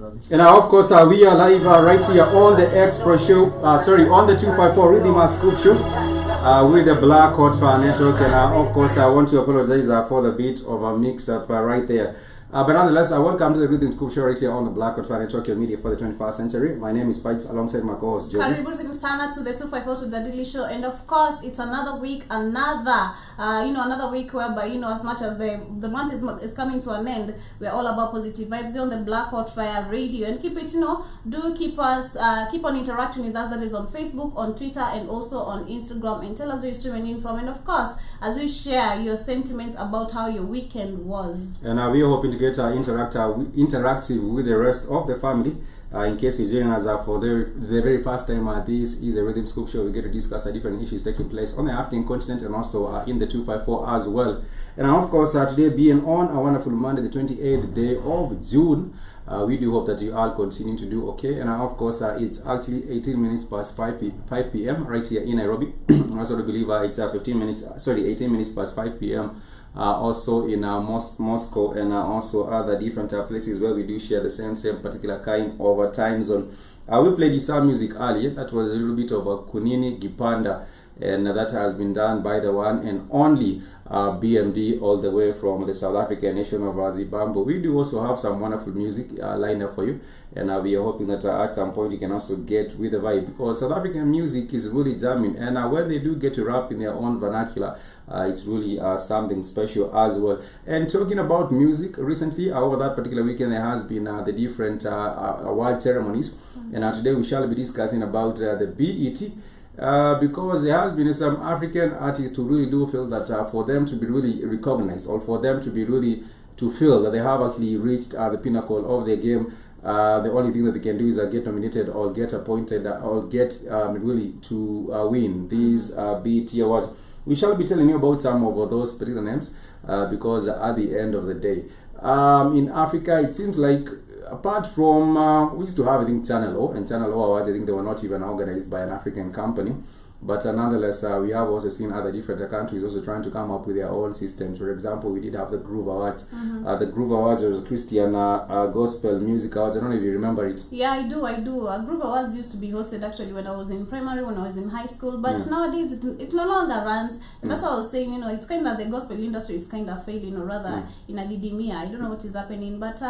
And of course, we are live right here on the Express Show, on the 254 Rhythm Scoop Show with the Black Hot Fire Network. And of course, I want to apologize for the bit of a mix-up right there. But nonetheless, welcome to the Rhythm Scoop Show right here on the Black Hot Fire Network, your media for the 21st century. My name is Spikes alongside my co-host Joey. Karibu sana to the 254 to the Daily Show, and of course, it's another week, another week whereby as much as the month is coming to an end, we're all about positive vibes on the Black Hot Fire Radio, and keep it, do keep us keep on interacting with us. That is on Facebook, on Twitter, and also on Instagram, and tell us where you're streaming in from, and of course, as you share your sentiments about how your weekend was. And we are hoping to get interactive with the rest of the family. In case you're joining us for the very first time, this is a Rhythm Scoop Show. We get to discuss different issues taking place on the African continent and also in the 254 as well. And of course, today being on a wonderful Monday, the 28th day of June, we do hope that you all continue to do okay. And of course, it's actually 18 minutes past 5 p.m. right here in Nairobi. I also believe it's 18 minutes past 5 p.m. Also in Moscow and also other different places where we do share the same particular kind of time zone. We played some music earlier. That was a little bit of a Kunini Gipanda, and that has been done by the one and only BMD, all the way from the South African nation of Zimbabwe. We do also have some wonderful music lined up for you, and we are hoping that at some point you can also get with the vibe, because South African music is really jamming, and when they do get to rap in their own vernacular, it's really something special as well. And talking about music, recently over that particular weekend there has been the different award ceremonies, and today we shall be discussing about the BET. Because there has been some African artists who really do feel that for them to be really recognized, or for them to be really to feel that they have actually reached the pinnacle of their game, the only thing that they can do is get nominated or get appointed or get really to win these BET awards. We shall be telling you about some of those particular names because at the end of the day, in Africa, it seems like apart from, we used to have, I think, Channel O, and Channel O awards, I think they were not even organized by an African company. But nonetheless, we have also seen other different countries also trying to come up with their own systems. For example, we did have the Groove Awards. The Groove Awards was Christian Gospel Music Awards. I don't know if you remember it. Yeah, I do. Groove Awards used to be hosted actually when I was in primary, when I was in high school. But nowadays, it no longer runs. And that's what I was saying, it's kind of the gospel industry is kind of failing, or rather in academia. I don't know what is happening. But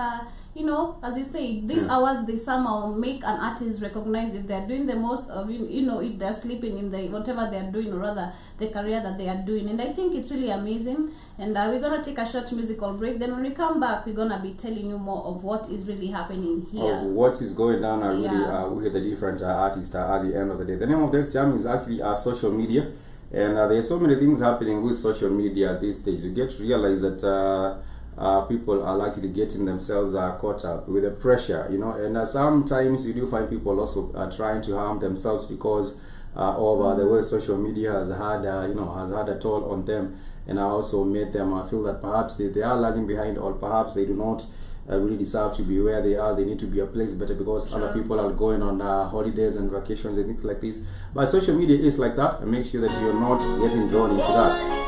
as you say, these awards, they somehow make an artist recognized if they're doing the most of, if they're sleeping in the whatever they're doing, or rather the career that they are doing. And I think it's really amazing. And we're going to take a short musical break. Then when we come back, we're going to be telling you more of what is really happening here. What is going down with the different artists at the end of the day. The name of the exam is actually social media. And there are so many things happening with social media at this stage. You get to realize that people are likely getting themselves caught up with the pressure, and sometimes you do find people also trying to harm themselves because of the way social media has had a toll on them, and also made them feel that perhaps they are lagging behind, or perhaps they do not really deserve to be where they are. They need to be a place better because other people are going on holidays and vacations and things like this. But social media is like that, and make sure that you're not getting drawn into that.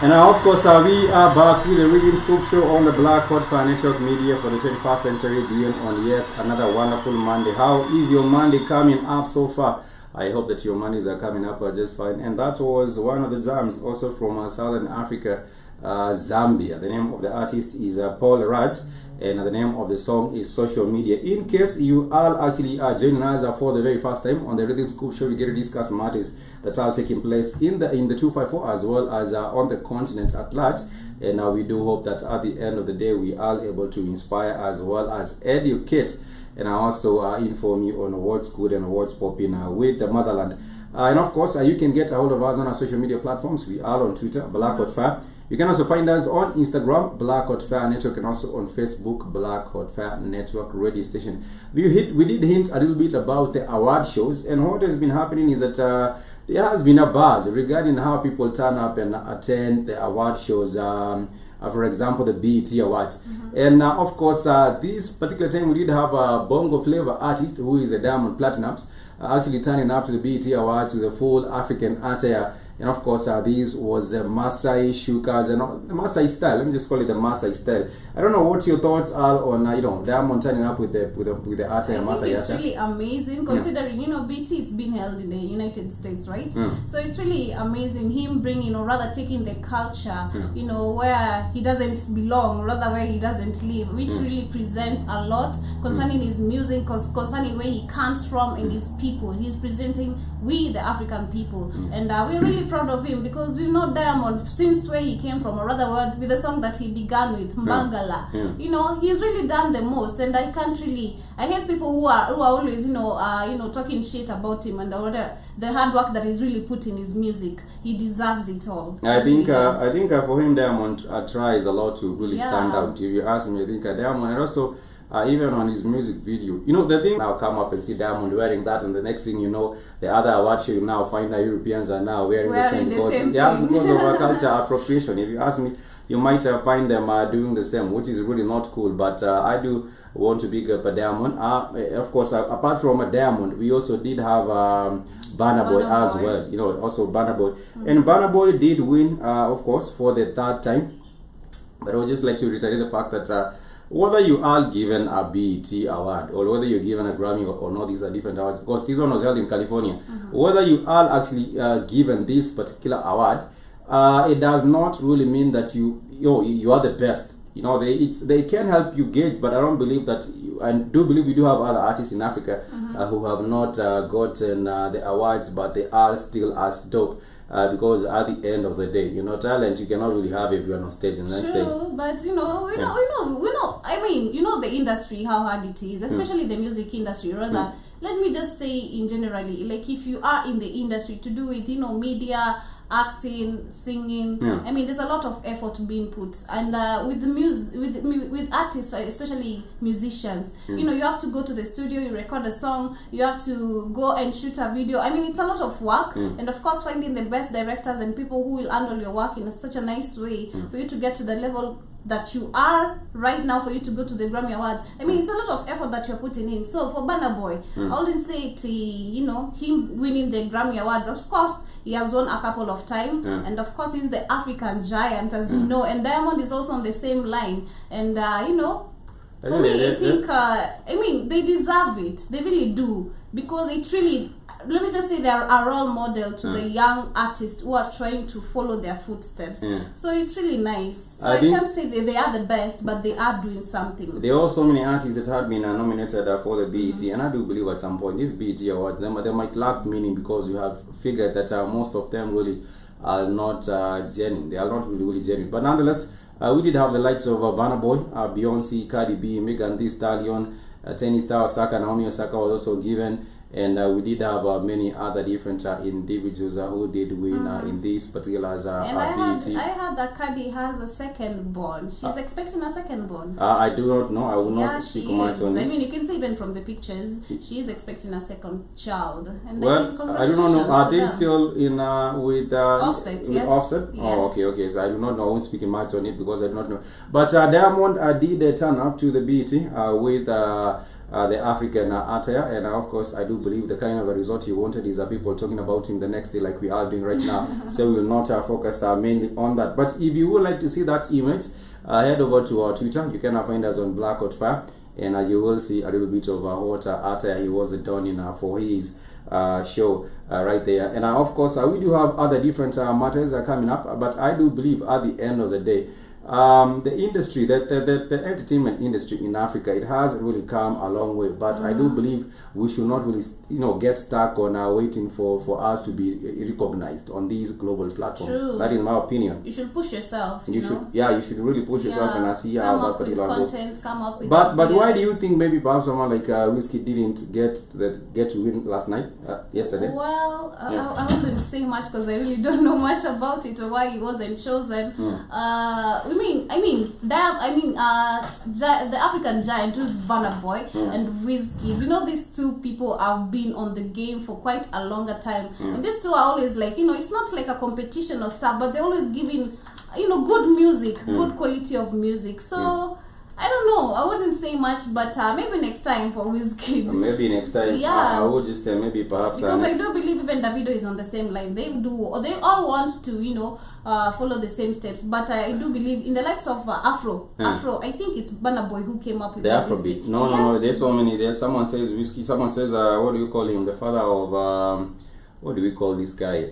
And of course, we are back with the Rhythm Scoop Show on the Black Hot Fire Network Media for the 21st century, being on yet another wonderful Monday. How is your Monday coming up so far? I hope that your Mondays are coming up just fine. And that was one of the jams also from Southern Africa, Zambia. The name of the artist is Paul Rad, and the name of the song is Social Media. In case you are actually joining us for the very first time on the Rhythm Scoop Show, we get to discuss matters that are taking place in the 254 as well as on the continent at large. And we do hope that at the end of the day we are able to inspire as well as educate, and also inform you on what's good and what's popping with the motherland. And of course, you can get a hold of us on our social media platforms. We are on Twitter, Black Hot Fire. You can also find us on Instagram, Black Hot Fire Network, and also on Facebook, Black Hot Fire Network Radio Station. We did hint a little bit about the award shows, and what has been happening is that there has been a buzz regarding how people turn up and attend the award shows. For example, the BET Awards. And of course, this particular time we did have a bongo flavor artist who is a Diamond Platnumz actually turning up to the BET Awards with a full African attire. And of course, this was the Maasai shukas and the Maasai style. Let me just call it the Maasai style. I don't know what your thoughts are on Diamond turning up with the attire. I think it's really amazing considering BT it's been held in the United States, right? So it's really amazing him bringing or rather taking the culture where he doesn't belong, rather where he doesn't live, which really presents a lot concerning his music, concerning where he comes from and his people. He's presenting we the African people, and we're really proud of him because we know Diamond since where he came from, or rather with the song that he began with, Mbangala. He's really done the most, and I hate people who are always talking shit about him and the hard work that he's really put in his music. He deserves it all. I think for him, Diamond tries a lot to really stand out. If you ask me, I think Diamond, and also even on his music video, the thing now come up and see Diamond wearing that, and the next thing you know, the other award show you now find that Europeans are now wearing the same because of our culture appropriation. If you ask me, you might find them doing the same, which is really not cool. But I do want to big up a Diamond. Of course, apart from a Diamond, we also did have Burna Boy as well. Also Burna Boy, and Burna Boy did win, of course, for the third time. But I would just like to reiterate the fact that whether you are given a BET award or whether you're given a Grammy or not, these are different awards because this one was held in California. Whether you are actually given this particular award, it does not really mean that you are the best. They can help you gauge, but I don't believe that. I do believe we do have other artists in Africa who have not gotten the awards, but they are still as dope. Because at the end of the day, talent you cannot really have if you are on stage and then say. But we know. I mean, the industry, how hard it is, especially the music industry. Rather, let me just say in generally, like if you are in the industry to do with media, acting, singing. I mean, there's a lot of effort being put, and with the with artists, especially musicians, you have to go to the studio, you record a song, you have to go and shoot a video. I mean, it's a lot of work, and of course, finding the best directors and people who will handle your work in such a nice way for you to get to the level that you are right now, for you to go to the Grammy Awards. I mean, it's a lot of effort that you're putting in. So for Burna Boy, I wouldn't say it, him winning the Grammy Awards. Of course, he has won a couple of times, and of course, he's the African giant, as you know. And Diamond is also on the same line. And for me, I think I mean they deserve it. They really do, because it really. Let me just say they are a role model to the young artists who are trying to follow their footsteps. So it's really nice. So I can't say they are the best, but they are doing something. There are so many artists that have been nominated for the BET, and I do believe at some point this BET awards they might lack meaning because you have figured that most of them really are not genuine. They are not really genuine. But nonetheless, we did have the likes of Burna Boy, Beyonce, Cardi B, Megan Thee Stallion, tennis star Osaka, Naomi Osaka was also given. And we did have many other different individuals who did win in this particular BET. I heard that Cardi has a second born. She's expecting a second born. I do not know. I will not speak much on it. I mean, you can see even from the pictures, she is expecting a second child. And I do not know. Are they still in with Offset? Yes. Offset? Yes. Oh, okay. So I do not know. I won't speak much on it because I do not know. But Diamond did turn up to the BET with the African attire, and of course I do believe the kind of a result he wanted is people talking about him the next day like we are doing right now. So we will not focus mainly on that. But if you would like to see that image, head over to our Twitter. You can find us on Black Hot Fire, and you will see a little bit of what attire he was donning for his show right there. And of course we do have other different matters coming up, but I do believe at the end of the day, the industry, the entertainment industry in Africa, it has really come a long way, but I do believe we should not really, get stuck on waiting for us to be recognized on these global platforms. True. That is my opinion. You should push yourself. You should really push yourself, and see how that particular goes. Come up with but why do you think maybe perhaps someone like Whiskey didn't get to win last night, yesterday? Well, I wouldn't say much because I really don't know much about it or why he wasn't chosen. The African giant, who's Burna Boy and Wizkid, we know these two people have been on the game for quite a longer time, and these two are always like, it's not like a competition or stuff, but they're always giving, good music, good quality of music. So I don't know, I wouldn't say much, but maybe next time for Wizkid. Maybe next time. I would just say maybe perhaps because I do believe even Davido is on the same line. They all want to follow the same steps, but I do believe in the likes of Afro, I think it's Burna Boy who came up with the Afrobeat. No, there's so many. There's someone says Whiskey, someone says what do you call him, the father of what do we call this guy,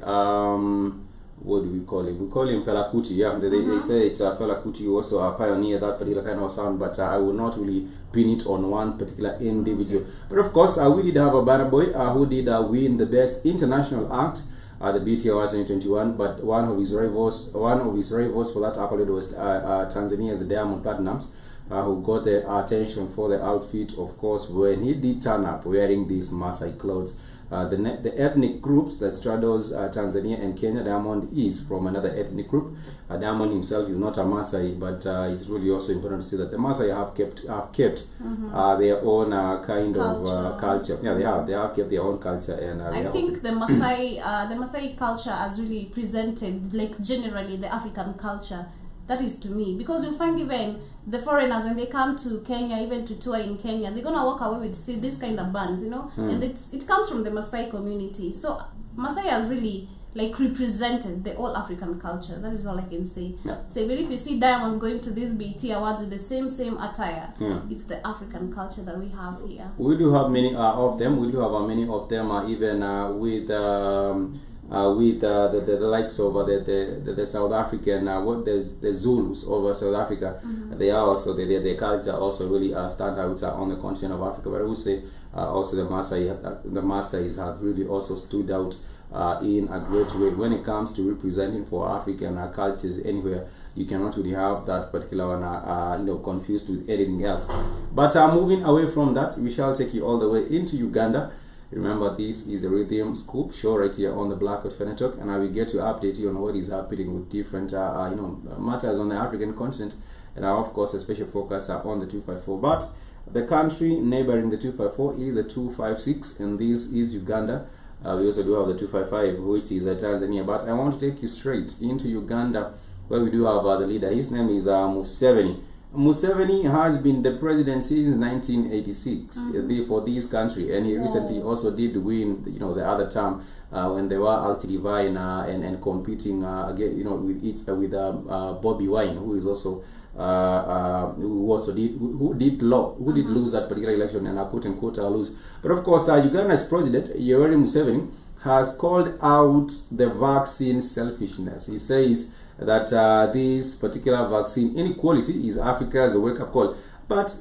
what do we call him? We call him Fela Kuti. They say it's Fela Kuti who also pioneered that particular kind of sound, but I will not really pin it on one particular individual. But of course, we did have a Burna Boy who did win the best international act at the BET Awards 2021. But one of his rivals for that accolade was Tanzania's Diamond Platnumz, who got the attention for the outfit, of course, when he did turn up wearing these Maasai clothes. The ethnic groups that straddles Tanzania and Kenya, Diamond is from another ethnic group. Diamond himself is not a Maasai, but it's really also important to see that the Maasai have kept their own kind of culture. Yeah, they have kept their own culture, and I think the Maasai culture has really presented, like, generally the African culture. That is to me, because you'll find even the foreigners, when they come to Kenya, even to tour in Kenya, they're gonna walk away with this kind of bands, and it comes from the Maasai community. So Maasai has really represented the whole African culture. That is all I can say. So even if you see Diamond going to this BET Awards with the same attire, it's the African culture that we have here. We do have many of them. We do have many of them even with the likes of the South African, the Zulus over South Africa. They are also their culture also really stand out on the continent of Africa. But I would say also the Maasais have really also stood out in a great way when it comes to representing for African cultures anywhere. You cannot really have that particular one confused with anything else. But moving away from that, we shall take you all the way into Uganda. Remember, this is a Rhythm Scoop show right here on the Black Hot Fire Network, and I will get to update you on what is happening with different matters on the African continent, and of course a special focus on the 254. But the country neighboring the 254 is the 256, and this is Uganda. We also do have the 255, which is Tanzania. But I want to take you straight into Uganda, where we do have the leader. His name is Museveni. Museveni has been the president since 1986 for this country, and he recently also did win, the other term when they were actually vying and competing with Bobby Wine, who is also who did lose that particular election, and quote unquote lose. But of course, Uganda's president Yoweri Museveni has called out the vaccine selfishness. He says that this particular vaccine inequality is Africa's wake-up call. But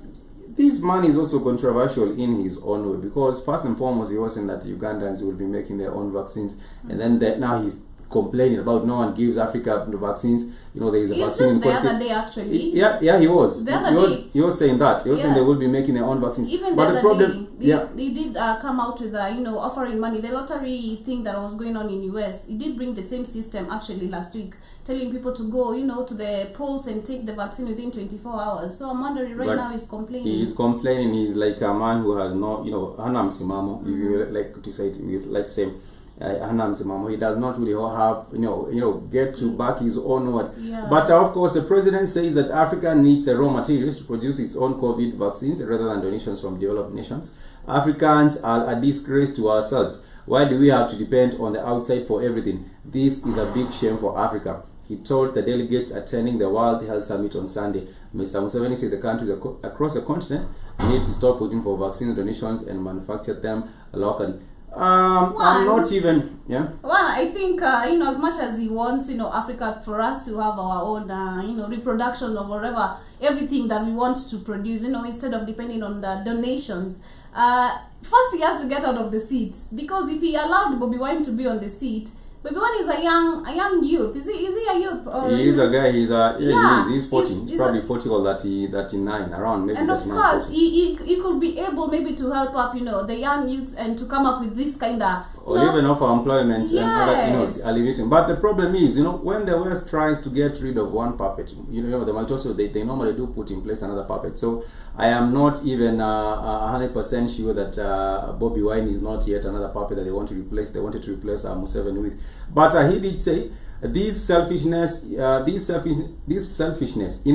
this man is also controversial in his own way, because first and foremost he was saying that Ugandans will be making their own vaccines, and then now he's complaining about no one gives Africa the vaccines. There is a vaccine in the other day, actually. He was. He was saying that. He was saying they will be making their own vaccines. Even the problem, they did come out with offering money. The lottery thing that was going on in US, it did bring the same system actually last week, telling people to go, to the polls and take the vaccine within 24 hours. So I'm wondering now he's complaining. He's complaining. He's like a man who has no, hana msimamo, if you like to say it, like say. he does not really have get to back his own word. Yeah. But of course, the president says that Africa needs the raw materials to produce its own COVID vaccines rather than donations from developed nations. Africans are a disgrace to ourselves. Why do we have to depend on the outside for everything? This is a big shame for Africa, he told the delegates attending the World Health Summit on Sunday. Mr. Museveni said the countries across the continent need to stop putting for vaccine donations and manufacture them locally. I'm not even, Well, I think, as much as he wants, Africa for us to have our own, reproduction of whatever, everything that we want to produce, instead of depending on the donations. First he has to get out of the seat, because if he allowed Bobi Wine to be on the seat, Bobi Wine is a young youth. Is he a youth? Or he is a guy. He's 40. He's probably 40 or 39, around maybe. And of course, he could be able maybe to help up, the young youths and to come up with this kind of or even offer employment and other, alleviating. But the problem is, when the West tries to get rid of one puppet, they might also they normally do put in place another puppet. So I am not even 100% sure that Bobi Wine is not yet another puppet that they want to replace. They wanted to replace Museveni with. But he did say this selfishness in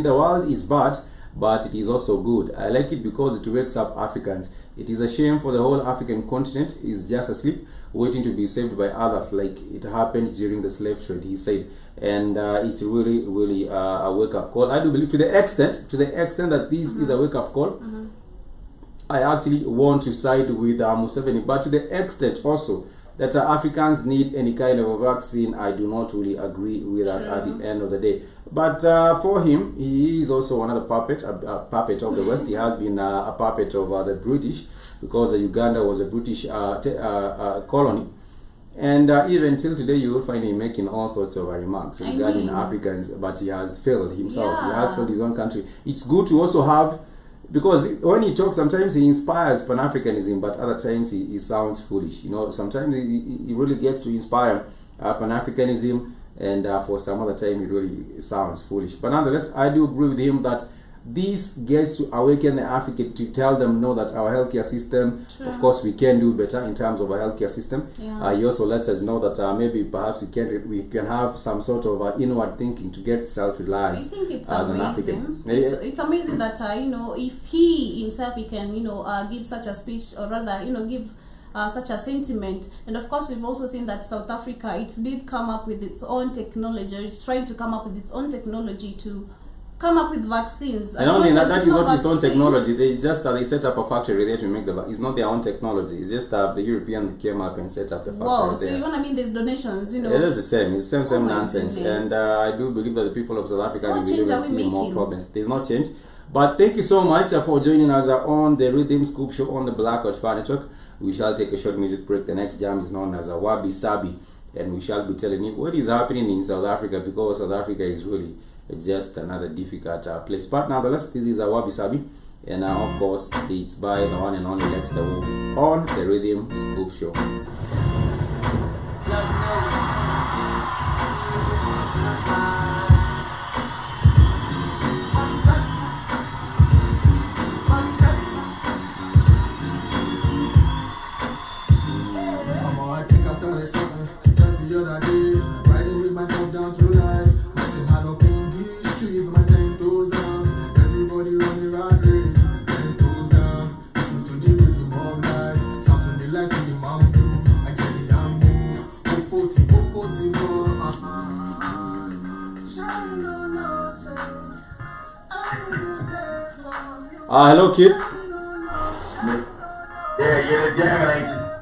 the world is bad, but it is also good. I like it because it wakes up Africans. It is a shame for the whole African continent is just asleep, waiting to be saved by others, like it happened during the slave trade, he said. And it's really, really a wake-up call. I do believe to the extent that this is a wake-up call, I actually want to side with Museveni. But to the extent also that Africans need any kind of a vaccine, I do not really agree with that at the end of the day. But for him, he is also another puppet, a puppet of the West. He has been a puppet of the British, because Uganda was a British colony. And even till today, you will find him making all sorts of remarks regarding Africans, but he has failed himself. He has failed his own country. It's good to also have, because when he talks, sometimes he inspires Pan-Africanism, but other times he sounds foolish. Sometimes he really gets to inspire Pan-Africanism, and for some other time, he really sounds foolish. But nonetheless, I do agree with him that this gets to awaken the African to tell them no, that our healthcare system, of course, we can do better in terms of our healthcare system. He also lets us know that maybe perhaps we can have some sort of inward thinking to get self-reliance. I think it's as amazing. An African. It's amazing that if he himself can give such a speech, or rather give such a sentiment. And of course, we've also seen that South Africa, it did come up with its own technology. It's trying to come up with its own technology to come up with vaccines. And only that is not its own technology. They set up a factory there to make it's not their own technology. It's just the European came up and set up the factory there. So you want to mean there's donations, It is the same. It's the same nonsense. And I do believe that the people of South Africa will even see more problems. There's no change. But thank you so much for joining us on the Rhythm Scoop Show on the Blackout Fire Network. We shall take a short music break. The next jam is known as a Wabi Sabi, and we shall be telling you what is happening in South Africa, because South Africa is really just another difficult place. But nonetheless, this is a Wabi Sabi, and of course, it's by the one and only Lex the Wolf on the Rhythm Scoop Show. Hello, kid.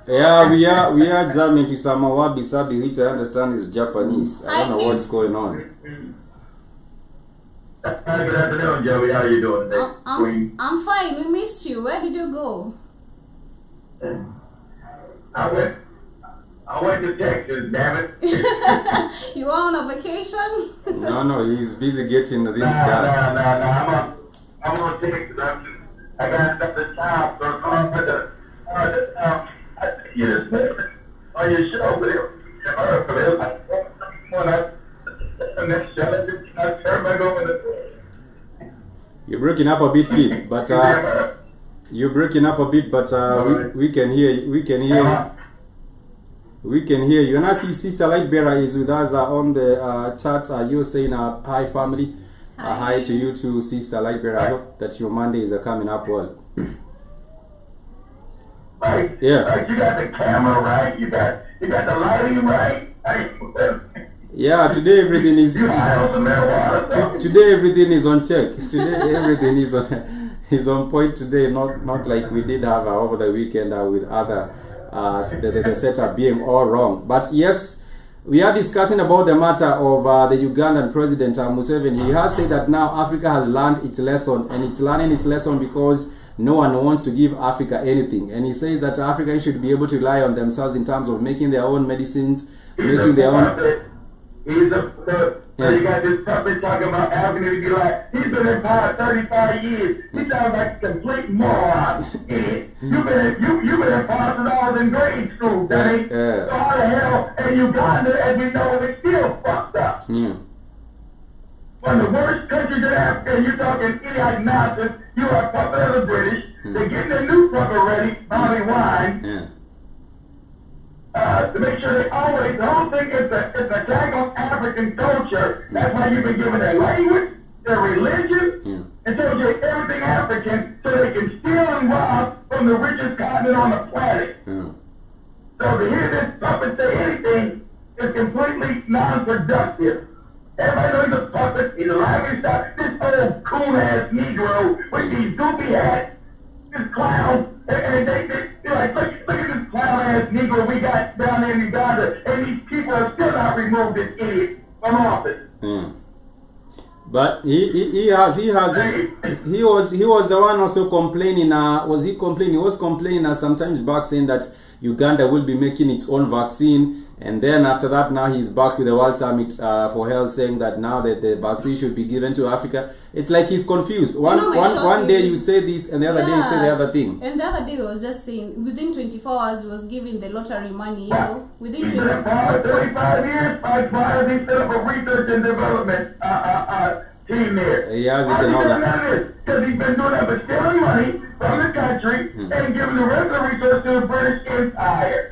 Yeah, we are jamming to some Wabi Sabi, which I understand is Japanese. I don't know what's going on. Good afternoon, Joey. How you doing? I'm fine. We missed you. Where did you go? I went to Texas, damn it. You were on a vacation? No, he's busy getting the things done. No. I'm on Texas. I got the job, so I'm going to on your show, but you're breaking up a bit, kid, but we can hear you. We can hear you. And I see Sister Lightbearer is with us on the chat. You're saying hi, family. Hi to you too, Sister Lightbearer. I hope that your Monday is coming up well. Right. Yeah. Like you got the camera right. You got the lighting right. Yeah. Today everything is. Today everything is on check. Today everything is on point. Today, not like we did have over the weekend with other the setup being all wrong. But yes, we are discussing about the matter of the Ugandan President Museveni. He has said that now Africa has learned its lesson, and it's learning its lesson because no one wants to give Africa anything. And he says that Africans should be able to rely on themselves in terms of making their own medicines, making their own... You got this puppet talking about Africa to be like, he's been in power 35 years. He sounds like a complete moron. You've been in power since I was in grade school, Danny. So how the hell, and Uganda, as we know, is still fucked up. One of the worst countries in Africa, and you're talking idiotic nonsense. You are a puppet of the British. They're getting a new puppet ready, Bobby Wine. To make sure they always, the whole thing is an attack on African culture. That's why you've been given their language, their religion, and so you're everything African so they can steal and rob from the richest continent on the planet. So to hear this puppet say anything is completely non-productive. Everybody knows the puppet, he's a lively stock. This old coon-ass Negro with these goofy hats, this clown, and they're like, look at this clown-ass Negro we got down there in Uganda, and these people have still not removed this idiot from office. But he was the one also complaining. He was complaining sometimes back, saying that Uganda will be making its own vaccine. And then after that, now he's back with the World Summit for Health, saying that now that the vaccine should be given to Africa. It's like he's confused. One day you say this, and the other day you say the other thing. And the other day he was just saying, within 24 hours he was giving the lottery money, you know, within 35 years, by trying to set up a research and development team there. He has it and all that. Because he's been doing that, but stealing money from the country and giving the rest of the research to the British Empire.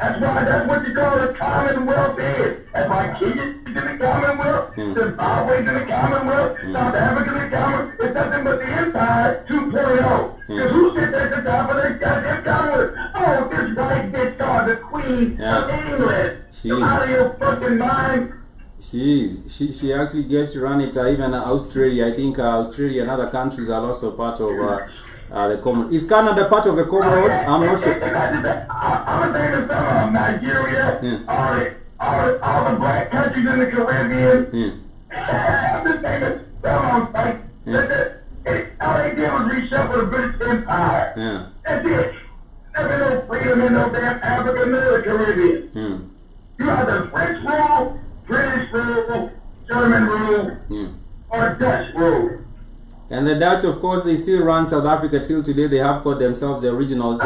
That's what you call the Commonwealth is. That's why Kenya is in the Commonwealth, Zimbabwe is in the Commonwealth, South Africa is in the Commonwealth. It's nothing but the Empire 2.0. Because who sits at the top of their goddamn Commonwealth? Oh, this white bitch called the Queen of England. You're out of your fucking mind. She actually gets to run it. Even Australia, I think Australia and other countries are also part of the common. Is Canada part of the Commonwealth? I'm not sure. I'm thinking some of Nigeria, all the black countries in the Caribbean. I'm just thinking some of them, all they did was reshuffle the British Empire. That's it. There's no freedom in no damn Africa nor the Caribbean. You either French rule, British rule, German rule, or Dutch rule. And the Dutch, of course, they still run South Africa till today. They have called themselves the original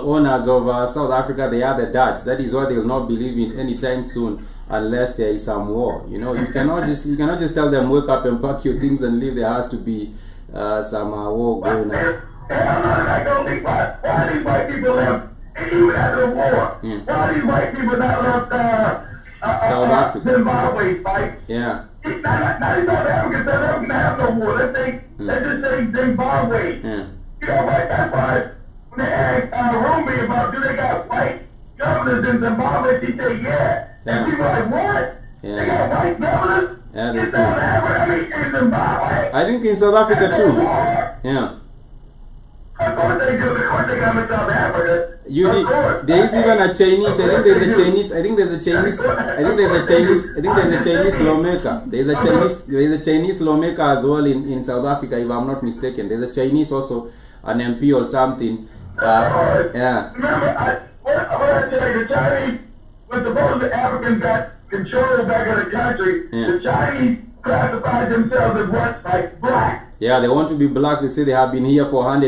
owners of South Africa. They are the Dutch. That is why they will not be leaving anytime soon, unless there is some war. You know, you cannot just tell them wake up and pack your things and leave. There has to be some war going on. Why these white people left even after the war? Why these white people not left South Africa? Zimbabwe fight? Yeah. Not even South Africa. South Africa have no war. Let's just say Zimbabwe. You know what? That's why when they asked Rumi about do they got white governors in Zimbabwe, she said and people like, what? They got white governors in South Africa? I mean, in Zimbabwe? I think in South Africa too. Yeah. Of course they do. Of course they come in South Africa. There is even a Chinese. I think there's a Chinese lawmaker. There's a Chinese lawmaker as well in South Africa, if I'm not mistaken. There's a Chinese also, an MP or something. Yeah. Remember, what I tell you, the Chinese, when supposedly Africans got control back of the country, the Chinese classified themselves as what? Like black. Yeah, they want to be black. They say they have been here for a long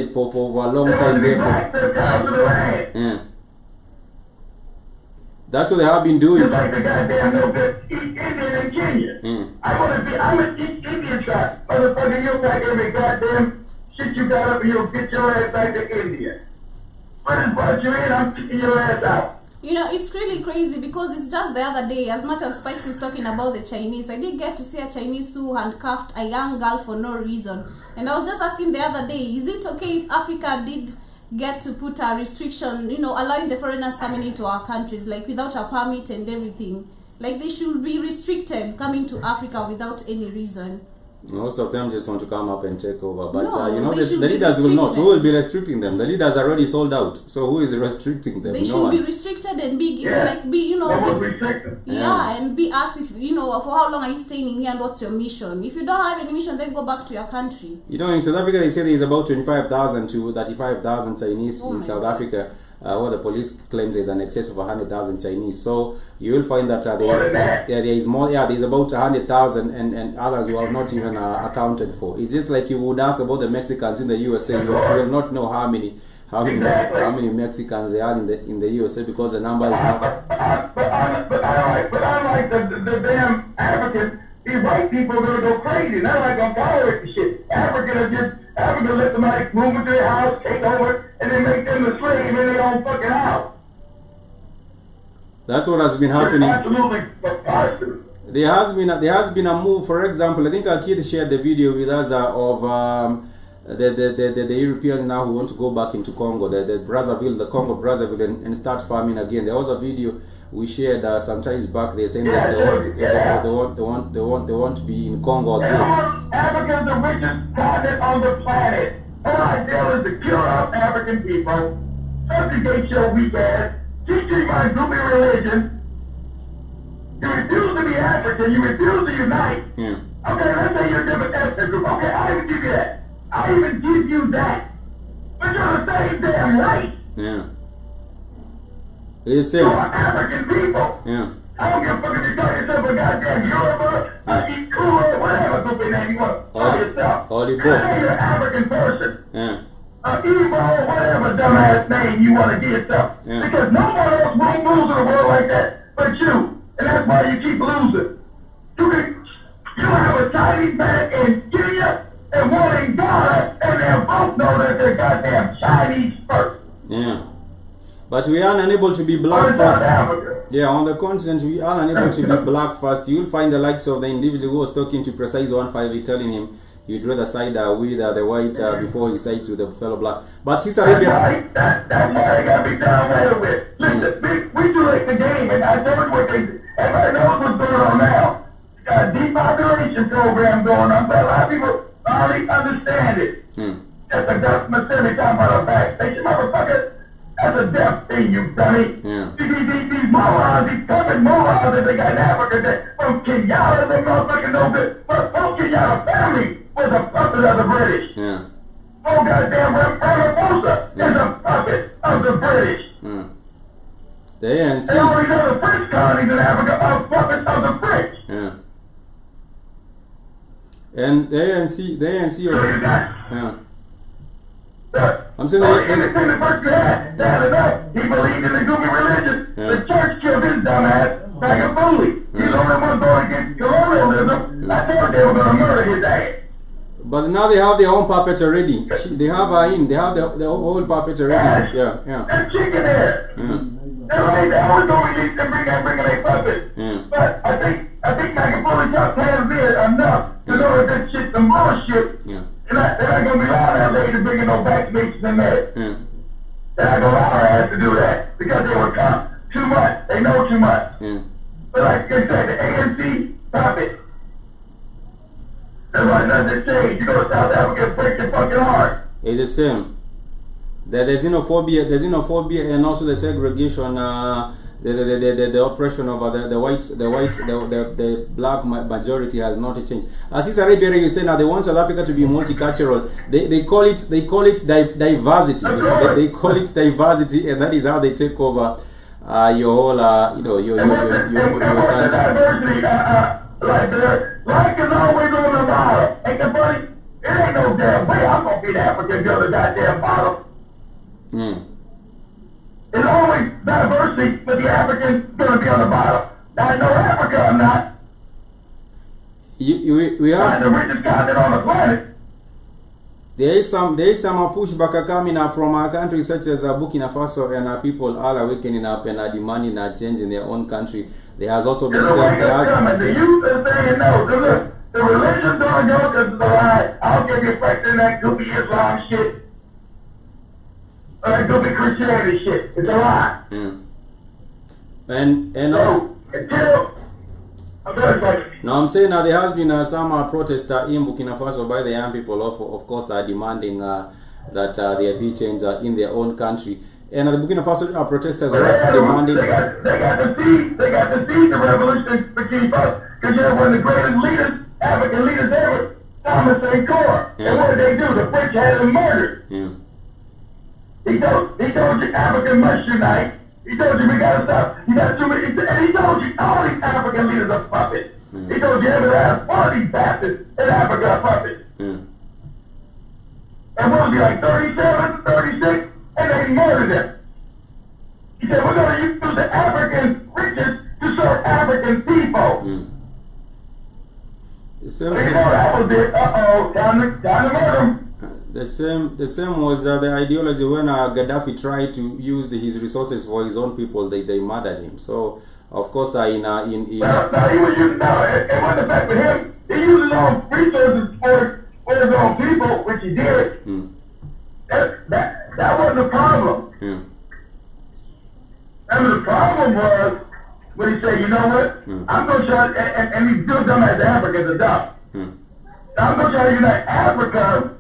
time. That's what they have been doing. Just like the goddamn no good East Indian in Kenya. I'm an East Indian tribe. Motherfucker, you'll pack every goddamn shit you got up and you'll get your ass back to India. What has brought you in? I'm kicking your ass out. You know, it's really crazy because it's just the other day, as much as Spikes is talking about the Chinese, I did get to see a Chinese who handcuffed a young girl for no reason. And I was just asking the other day, is it okay if Africa did get to put a restriction, you know, allowing the foreigners coming into our countries, like without a permit and everything? Like they should be restricted coming to Africa without any reason. Most of them just want to come up and take over, but No, you know, they the should be leaders will not. restricted. Who will be restricting them? The leaders are already sold out, so who is restricting them? They No should one. be restricted and be, Yeah. like, be, you know, No one's be, restricted. yeah, and be asked if, you know, for how long are you staying in here and what's your mission? If you don't have any mission, then go back to your country. You know, in South Africa, they say there is about 25,000 to 35,000 Chinese Oh in my South God. Africa. Where the police claims there's an excess of 100,000 Chinese. So you will find that More than that. there is more. Yeah, there's about 100,000 and others who are not even accounted for. It's just like you would ask about the Mexicans in the USA. You will not know how many Exactly. Mexicans there are in the USA because the number is not. But unlike the damn Africans, these white people are gonna go crazy. They're not gonna tolerate the shit. Africa let somebody move into their house, take over, and then make them the slave in their own fucking house. That's what has been It's happening. absolutely preposterous. There has been a move. For example, I think our kid shared the video with us of the Europeans now who want to go back into Congo, the Congo Brazzaville, and start farming again. There was a video we shared some times back. They're saying that they want to be in Congo again. Africa's the richest continent on the planet. Our idea is to kill out African people, subjugate your weak ass, teach you my groupie religion. You refuse to be African, you refuse to unite. Yeah. Okay, let's say you're a different ethnic group. Okay, I even give you that. I even give you that. But you're the same damn race. Yeah. It's the You're same. African people. Yeah. I don't give a fuck if you call yourself a goddamn Yoruba, Kula, whatever groupie name you want to call yourself. Holy Just say you're an African person. Yeah. Igbo, whatever dumbass name you want to give yourself. Yeah. Because nobody else won't lose in the world like that but you. And that's why you keep losing. You have a Chinese man in Kenya and one in Ghana, and they both know that they're goddamn Chinese first. Yeah. But we are unable to be Or black in South first. Africa. Yeah, on the continent we are unable to be black first. You'll find the likes of the individual who was talking to Precise 158 telling him you'd rather side with the white before he sides with the fellow black. But Sister That's Arabia, why they got me down there with. Listen, we do like the game, and I told you what everybody knows what's going on now. Got a depopulation program going on, but a lot of people already understand it. That's a government talking about a backstation, motherfucker. That's a death thing, you dummy. Yeah. These morons, these common morons that they got in Africa, that from Kenyatta, they motherfucking know that from Kenyatta family was a puppet of the British. yeah. Oh goddamn, Ramaphosa is a puppet of the British. The And ANC. all these other French colonies in Africa are puppets of the French. Yeah. And the ANC So you got yeah. the I'm saying only they- independent person you had, that is that. He believed in the groupie religion. Yeah. The church killed his dumbass like a bully. He's the only one going against colonialism. I thought they were going to murder his ass. But now they have their own puppet already. They have they have the whole puppet already. Yeah, yeah. That chicken there. Yeah. They're right, they always go release and bringing a puppet. Yeah. But I think Machiavelli got hands there enough to know that this shit's some bullshit. Yeah. They're not going to be allowed that lady bringing no vaccinations in there. Yeah. They're not going to allow her ass to do that because they were caught too much. They know too much. Yeah. But like they said, the ANC, puppet. That's why nothing changed. You go to South Africa, break your fucking heart. It's the same. The xenophobia, and also the segregation, the oppression of the black majority has not changed. As Sister Arabia, you say now they want South Africa to be multicultural. They call it diversity. They call it diversity, and that is how they take over your whole your country. Diversity, like like is always on the bottom. Ain't the funny? It ain't no damn way I'm gonna be the African girl the goddamn bottom. It's always diversity, but the African's gonna be on the bottom. Now I know Africa, I'm not. We I'm have the richest continent on the planet. There is some pushback coming up from our countries such as Burkina Faso, and people are awakening up and are demanding a change in their own country. There has also been the youth are saying no. So look, the religion's gonna go because it's a lie. I'll give you practicing that goofy Islam shit. Or that goofy Christianity shit. It's a lie. And so, also, until now I'm saying there has been some protest in Burkina Faso by the young people. Of course, are demanding that there be change in their own country. And the Burkina Faso protesters are demanding. They got to see the revolution in Burkina Faso, because you're one of the greatest leaders, African leaders ever, Thomas Sankara. And what did they do? The French had him murdered. He told you African must unite. He told you we gotta stop. You got too many. And he told you all these African leaders are puppets. He told you every last one of these bastards in Africa are puppets. And what was he, like 37, 36? And they murdered him. He said, we're going to use the African riches to serve African people. So you know that was it. Time to murder him. The same was the ideology when Gaddafi tried to use his resources for his own people. They murdered him. So of course, Well, no, he was using, no, it wasn't the fact with him. He used his own resources for his own people, which he did. That wasn't the problem. And the problem was when he said, you know what? I'm going to try, and he's still dumb as Africans are dumb. I'm going to try to unite Africa,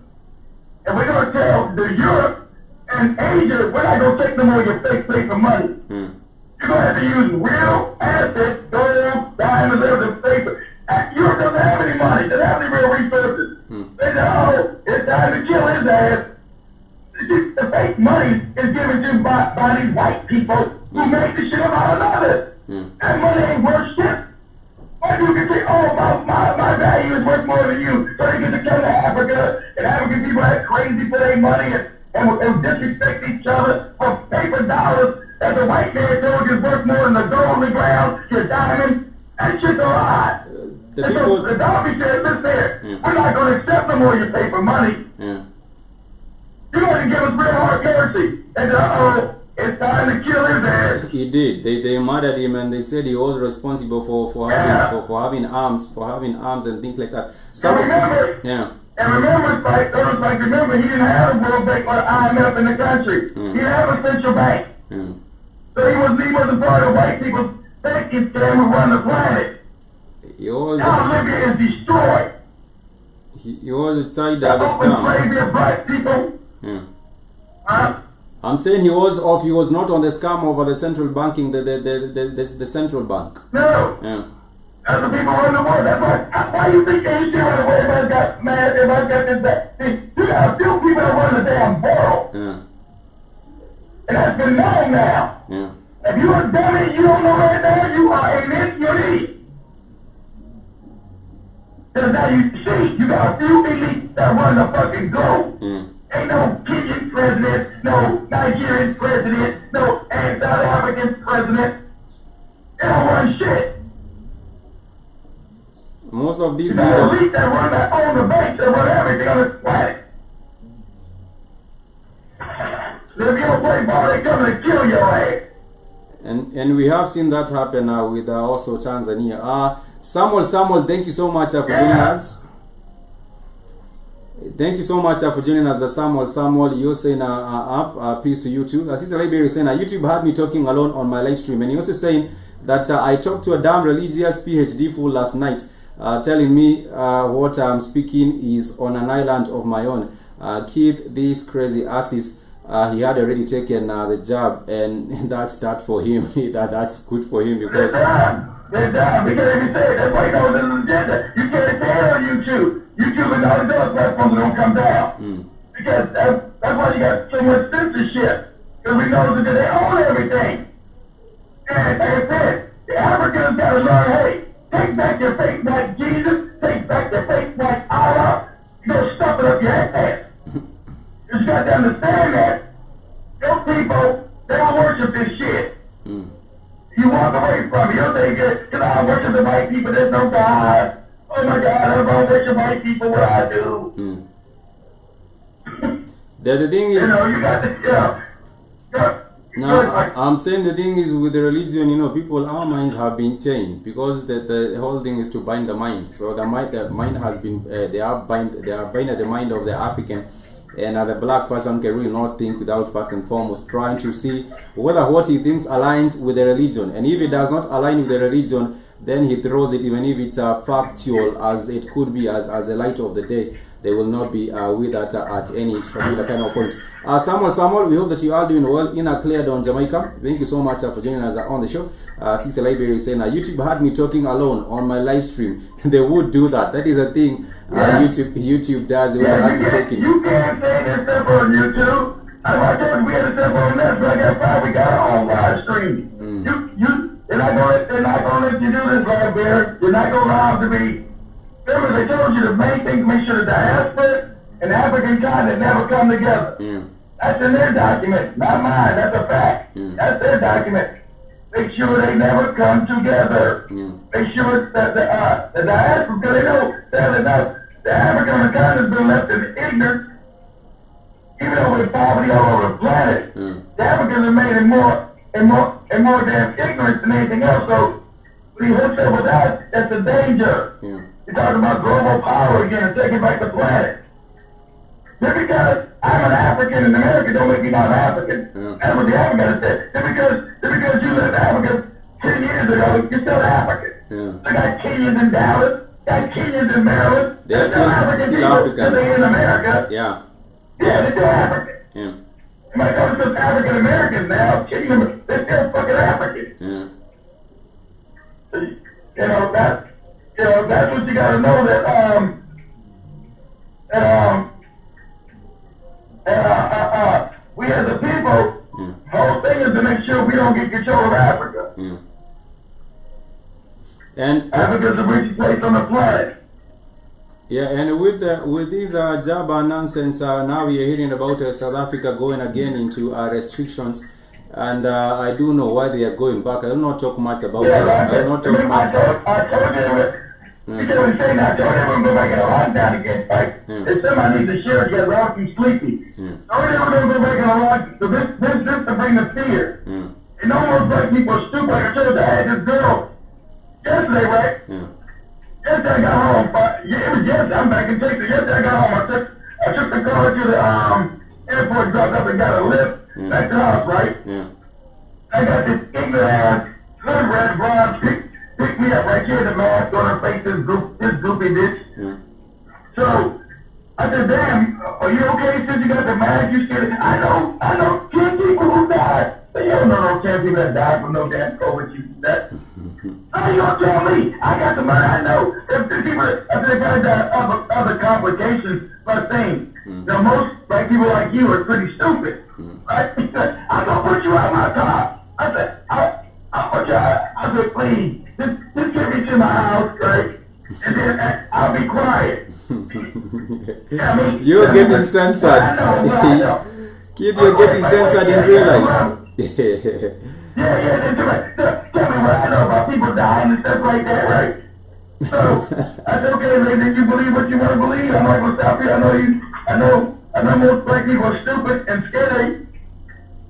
and we're going to tell the Europe and Asia, we're not going to take no more of your fake paper money. You're going to have to use real assets, gold, diamonds, everything, paper. Europe doesn't have any money, doesn't have any real resources. They said, oh, it's time to kill his ass. The fake money is given to by these white people who make the shit up out of others. That money ain't worth shit. Why do you can say, oh, my value is worth more than you? So they get to come to Africa, and African people act crazy for their money and disrespect each other for paper dollars that the white man told you is worth more than the gold in the ground, your diamonds. That shit's a lie. So the Darby said, listen there, we're not going to accept no more of your paper money. You're going to give us real hard currency. And it's time to kill his ass. He did. They murdered him, and they said he was responsible for having arms and things like that. Remember, he didn't have a World Bank or IMF in the country. He didn't have a central bank. So he wasn't part of white people's banking scam who run the planet. Now Libya is destroyed. He was a child of the scam. Slavery of black people. I'm saying he was not on the scam over the central banking, the central bank. No. That's the people run the world. That's why you think Asia run the world? Everybody got mad. Everybody got this, that. You got a few people that run the damn world. And that's been known now. If you're a dummy, you don't know right now, you are an idiot. Because now you see, you got a few elites that run the fucking globe. Ain't no Kenyan president, no Nigerian president, no South African president. They don't run shit. Most of these leaders that run that own the banks, that run everything on this planet. If you don't play ball, they come and kill your ass. And we have seen that happen with also Tanzania. Samuel, thank you so much for joining us. Thank you so much for joining us, Samuel. You're saying peace to you too. Sister Liberia is saying YouTube had me talking alone on my live stream, and you're also saying that I talked to a damn religious PhD fool last night, telling me what I'm speaking is on an island of my own. Keith, these crazy asses. He had already taken the job, and that's that for him. That's good for him because. They're done. Because if you say it, that's why you know this is agenda. You can't say it on YouTube. YouTube and all the other platforms don't come down. Because that's why you got so much censorship. Because we know that they own everything. And like I said, the Africans got to learn, hey, take back your faith like Jesus, take back your faith like Allah. You go stuff it up your ass. You got to understand that those people, they don't worship this shit. You walk away from it. You'll think, because I worship the white people, there's no God. Oh my God, I'm going to worship white people, what I do. The thing is, You know, you got to, now, I'm saying the thing is with the religion, you know, our minds have been changed because the whole thing is to bind the mind. So the mind has been, they are binding the mind of the African, and the black person can really not think without first and foremost trying to see whether what he thinks aligns with the religion. And if it does not align with the religion, then he throws it, even if it's factual as it could be, as the light of the day. They will not be with that at any particular kind of point. Samuel, we hope that you are doing well in Cleardown, Jamaica. Thank you so much for joining us on the show. Sister Library is saying, YouTube had me talking alone on my live stream. They would do that. That is a thing YouTube does when they have me talking. You can't say this stuff on YouTube. I told you we had a stuff on Netflix. We got our own live stream. They're not gonna let you do this right there. You're not gonna allow it to be. Remember, they told you the main thing, make sure the diaspora and the African continent never come together. That's in their document, not mine. That's a fact. That's their document. Make sure they never come together. Make sure that the diaspora, because they know that the African continent has been left in ignorance, even though with poverty all over the planet. The Africans are made in more damn ignorant than anything else. So when you hook up with that, that's a danger. You're talking about global power again and taking back the planet. Just because I'm an African in America don't make me not an African. That's what the African said. Just because you lived in Africa 10 years ago, you're still African. They got Kenyans in Dallas, got Kenyans in Maryland. They're still African people in America. Yeah, they're still African. You might go to some African Americans now, they're still fucking African. That's what you gotta know, that we as a people, the whole thing is to make sure we don't get control of Africa. And Africa's the richest place on the planet. Yeah, and with this Jabba nonsense, now we are hearing about South Africa going again into restrictions. And I do know why they are going back. I will not talk much about it. I will not talk much. I told you, you know what I'm saying? I told everyone to go back in a lockdown again. Like, if somebody needs to share together, I'll be sleepy. I told everyone to go back in a lockdown. So this to bring the fear. And no more black people are stupid. Like I told you, I had this girl yesterday, right? Yesterday I got home. It was yesterday. I'm back in Texas. Yesterday I got home. I took the car to the airport, dropped up and got a lift. Back to the house, right? I got this ignorant ass, hood red blonde pick me up right here in the mask on her face, this goofy bitch. So, I said, damn, are you okay since you got the mask? You scared? I know 10 people who died. But you don't know no 10 people that died from no damn COVID. How you gonna tell me? I got the money, I know. If the people, I said, guys got other complications, but things. Now, most black people like you are pretty stupid. Right? I'm gonna put you out my car. I said, I'll put you out. I said, please, just get me to my house, right? And then I'll be quiet. You're getting censored. I know. Kid, you're getting censored in real life. Yeah, that's right. Tell me what I know about people dying and stuff like that, right? So, I said, okay, lady, you believe what you want to believe. I'm not going to stop you. I know most black people are stupid and scary.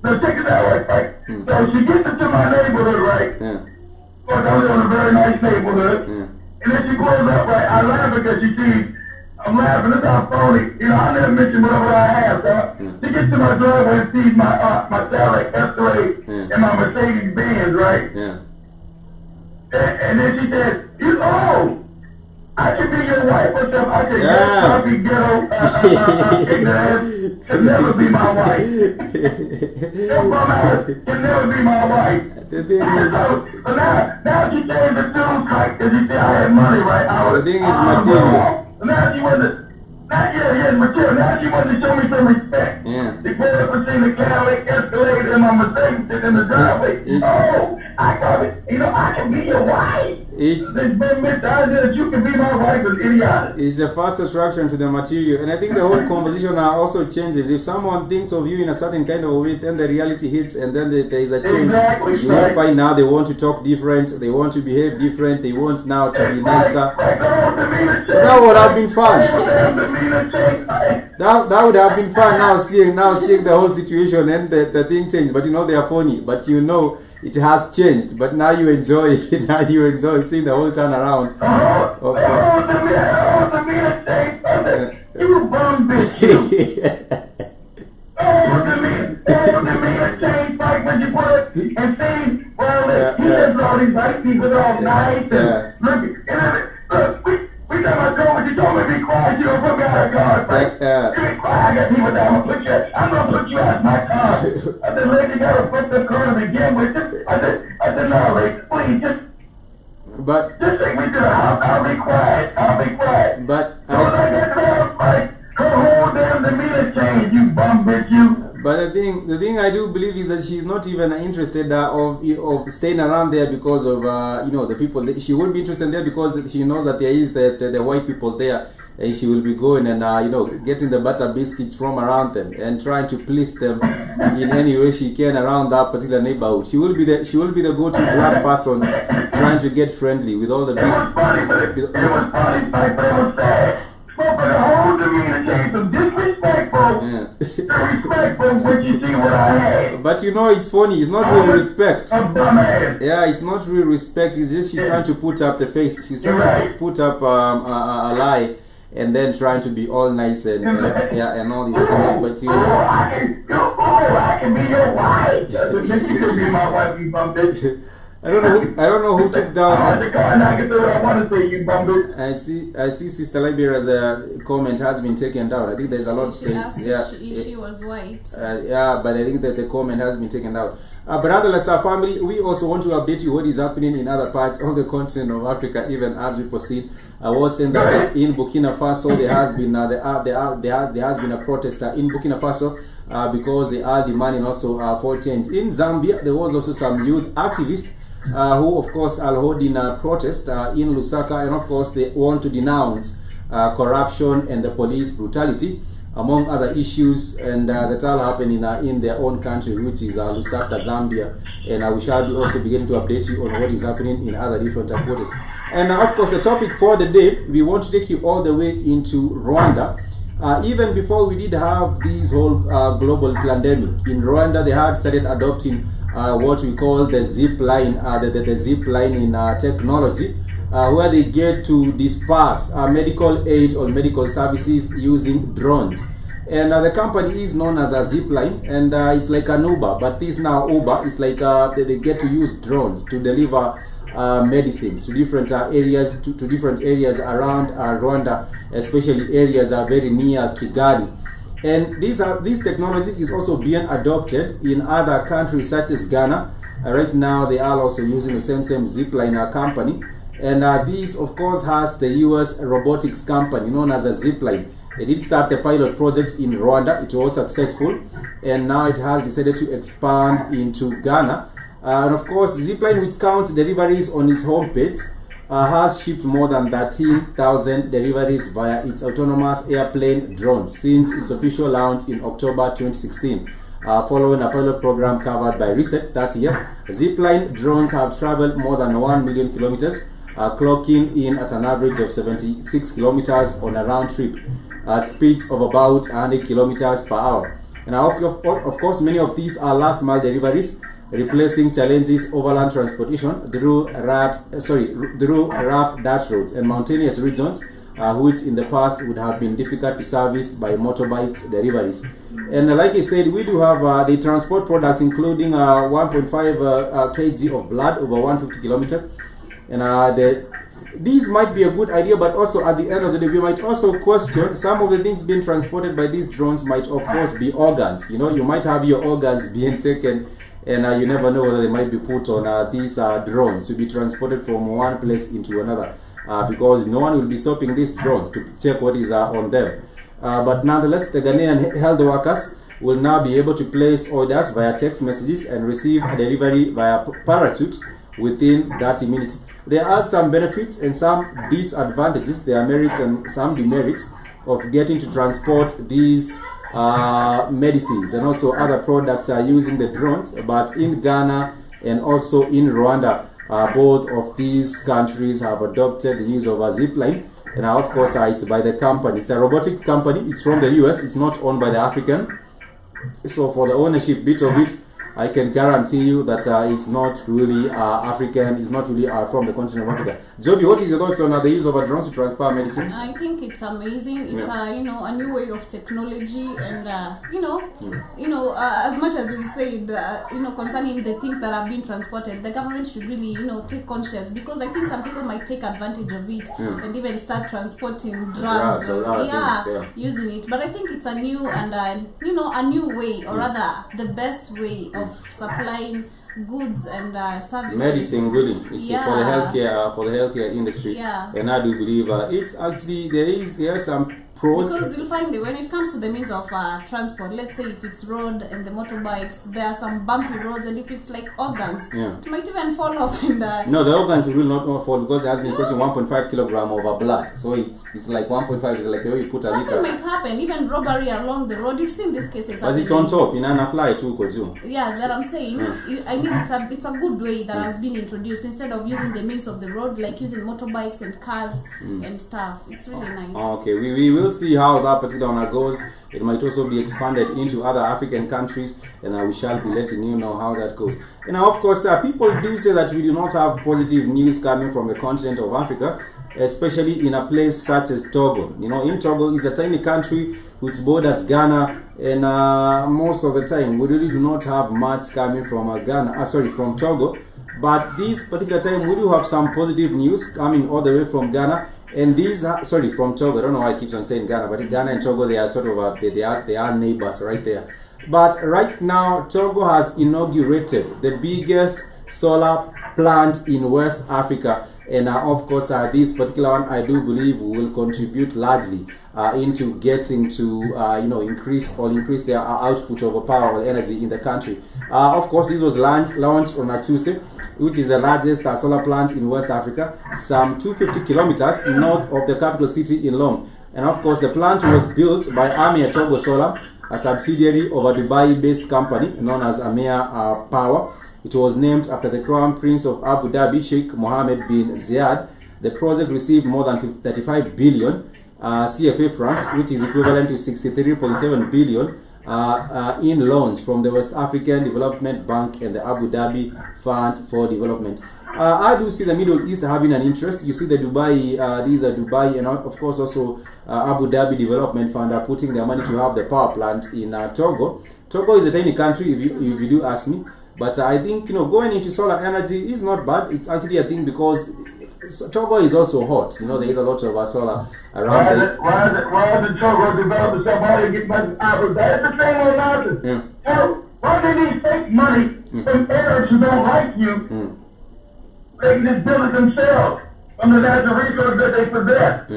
So check it out, right? So she gets into my neighborhood, right? Of course, I live in a very nice neighborhood. And then she pulls up, right? I laugh because she sees, I'm laughing, it's not phony. You know, I never mention whatever I have, so she gets to my driveway and sees my Cadillac Escalade and my Mercedes Benz, right? And then she said, you know, I should be your wife or something. I said, yes, puppy ghetto, ignorant, can never be my wife. Your bum ass can never be my wife. So now she changed the tune tight because she said I had money, right? The thing is material. Now she wanted material. Now she wanted to show me some respect. They pulled up and seen the Cadillac Escalade and my Mercedes in the driveway. I got it. You know, I can be your wife. This idea you can be my wife is idiotic. It's a fast attraction to the material, and I think the whole conversation now also changes. If someone thinks of you in a certain kind of way, then the reality hits, and then there is a change. Exactly. You will find now they want to talk different, they want to behave different, they want now to be nicer. That would have been fun. That would have been fun now seeing the whole situation and the thing changed. But they are funny. But it has changed. But now you enjoy it. Now you enjoy seeing the whole turnaround. You bum bitch. Change like when you put it and see, well, he just all these white people all nice and look, we got my girl, but you told me to be quiet, you don't put me out of guard, right? You be quiet, I got people that I'm gonna put you out of my car. I said, lady, you gotta put the car to begin with. I said, no, lady, please, just take me to the house, I'll be quiet. But so when I get to the house, right, her whole damn demeanor changed, you bum bitch, you. But the thing I do believe is that she's not even interested of staying around there because of the people. She won't be interested there because she knows that there is the white people there, and she will be going and getting the butter biscuits from around them and trying to please them in any way she can around that particular neighborhood. She will be the go-to black person trying to get friendly with all the biscuits. It was funny, but it was sad. Spoke of the whole demeanor change from disrespectful to respectful, which you see what I had. But it's funny, it's not really respect. A dumbass. Yeah, it's not really respect, it's just she's trying to put up the face. She's trying to put up a lie and then trying to be all nice and all these things. But I can be your wife. You can be my wife, you bum bitch. I don't know who took down. I see Sister Liberia's comment has been taken down. I think there's a lot of things. She was white. But I think that the comment has been taken down. But nonetheless, our family, we also want to update you what is happening in other parts of the continent of Africa, even as we proceed. I was saying that in Burkina Faso there has been a protest in Burkina Faso because they are demanding also for change. In Zambia, there was also some youth activists who of course are holding a protest in Lusaka, and of course they want to denounce corruption and the police brutality, among other issues, and that all happening in their own country, which is Lusaka, Zambia, and we shall be also beginning to update you on what is happening in other different quarters. And of course the topic for the day, we want to take you all the way into Rwanda. Even before we did have this whole global pandemic, in Rwanda they had started adopting what we call the zip line, the zip line in technology, where they get to disperse medical aid or medical services using drones. And the company is known as a zip line, and it's like an Uber, but this now Uber, it's like they get to use drones to deliver medicines to different areas, to different areas around Rwanda, especially areas are very near Kigali. And this technology is also being adopted in other countries such as Ghana. Right now they are also using the same zipline company, and this of course has the US robotics company known as a Zipline. They did start the pilot project in Rwanda. It was successful, and now it has decided to expand into Ghana. And of course Zipline, which counts deliveries on its homepage, has shipped more than 13,000 deliveries via its autonomous airplane drones since its official launch in October 2016. Following a pilot program covered by Reset that year, Zipline drones have traveled more than 1 million kilometers, clocking in at an average of 76 kilometers on a round trip at speeds of about 100 kilometers per hour. And of course, many of these are last mile deliveries, replacing challenges overland transportation through rough dirt roads and mountainous regions, which in the past would have been difficult to service by motorbikes deliveries. And like I said, we do have they transport products including 1.5 kg of blood over 150 kilometers. And these might be a good idea, but also at the end of the day, we might also question some of the things being transported by these drones might of course be organs. You know, you might have your organs being taken, and you never know whether they might be put on these drones to be transported from one place into another, because no one will be stopping these drones to check what is on them. But nonetheless, the Ghanaian health workers will now be able to place orders via text messages and receive a delivery via parachute within 30 minutes. There are some benefits and some disadvantages. There are merits and some demerits of getting to transport these medicines and also other products using the drones. But in Ghana and also in Rwanda, both of these countries have adopted the use of a zipline, And of course, it's by the company. It's a robotics company. It's from the US. It's not owned by the African. So for the ownership bit of it, I can guarantee you that it's not really African. It's not really from the continent of Africa. Joby, what is your thoughts on the use of drones to transfer medicine? I think it's amazing. It's a new way of technology, and as much as we said concerning the things that have been transported, the government should really take conscious, because I think some people might take advantage of it and even start transporting drugs using it. But I think it's a new and a new way, or rather the best way of supplying goods and services. Medicine, really. It's for the healthcare industry. Yeah. And I do believe it's actually there are some pros. Because you'll find that when it comes to the means of transport, let's say if it's road and the motorbikes, there are some bumpy roads, and if it's like organs, it might even fall off. And no, the organs will not fall, because it has been taking 1.5 kilogram of blood. So it's like 1.5 is like the way you put a liter. Something might happen, even robbery along the road. You've seen these cases. But it's on top, in an fly too, Koju. Yeah, that I'm saying. I mean, it's a good way that has been introduced, instead of using the means of the road, like using motorbikes and cars and stuff. It's really nice. Okay, we will see how that particular one goes. It might also be expanded into other African countries, and we shall be letting you know how that goes. And now, of course, people do say that we do not have positive news coming from the continent of Africa, especially in a place such as Togo. In Togo is a tiny country which borders Ghana, and most of the time we really do not have much coming from from Togo. But this particular time we do have some positive news coming all the way from Ghana. And these are, from Togo. I don't know why I keep on saying Ghana, but Ghana and Togo, they are sort of they are neighbors right there. But right now, Togo has inaugurated the biggest solar plant in West Africa, and of course, this particular one, I do believe, will contribute largely into getting to increase their output of power or energy in the country. Of course, this was launched on a Tuesday, which is the largest solar plant in West Africa, some 250 kilometers north of the capital city in Lome. And of course, the plant was built by Amir Togo Solar, a subsidiary of a Dubai-based company known as Amir Power. It was named after the Crown Prince of Abu Dhabi, Sheikh Mohammed bin Zayed. The project received more than 35 billion CFA francs, which is equivalent to 63.7 billion in loans from the West African Development Bank and the Abu Dhabi Fund for Development. I do see the Middle East having an interest. You see the Dubai, these are Dubai, and of course also Abu Dhabi Development Fund are putting their money to have the power plant in Togo. Togo is a tiny country, if you do ask me, but I think going into solar energy is not bad. It's actually a thing, because Togo is also hot. There is a lot of solar around there. Why is the Togo developing somebody get money out of that? It's the same old nonsense. Why do they take money from Arabs who don't like you? They can just build it themselves from the natural resources that they possess.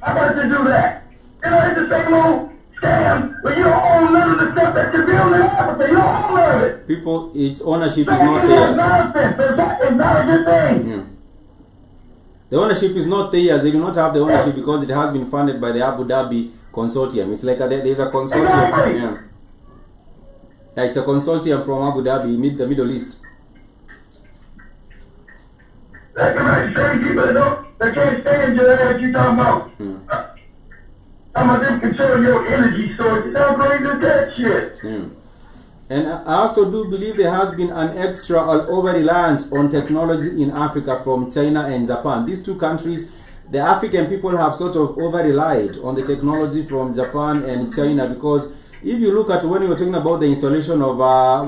How about they do that? It's the same old scam, but you don't own none of the stuff that you're building in Africa. You don't own none of it. People, its ownership is not theirs. Nonsense. It's not a good thing. The ownership is not theirs. They do not have the ownership because it has been funded by the Abu Dhabi consortium. It's like there's a consortium. Exactly. Yeah, it's a consortium from Abu Dhabi, the Middle East. That's right. Certain people they can't stand your ass. You talking about? I'm gonna control your energy source. You don't go into that shit. And I also do believe there has been an extra over-reliance on technology in Africa from China and Japan. These two countries, the African people have sort of over-relied on the technology from Japan and China, because if you look at when we were talking about the installation of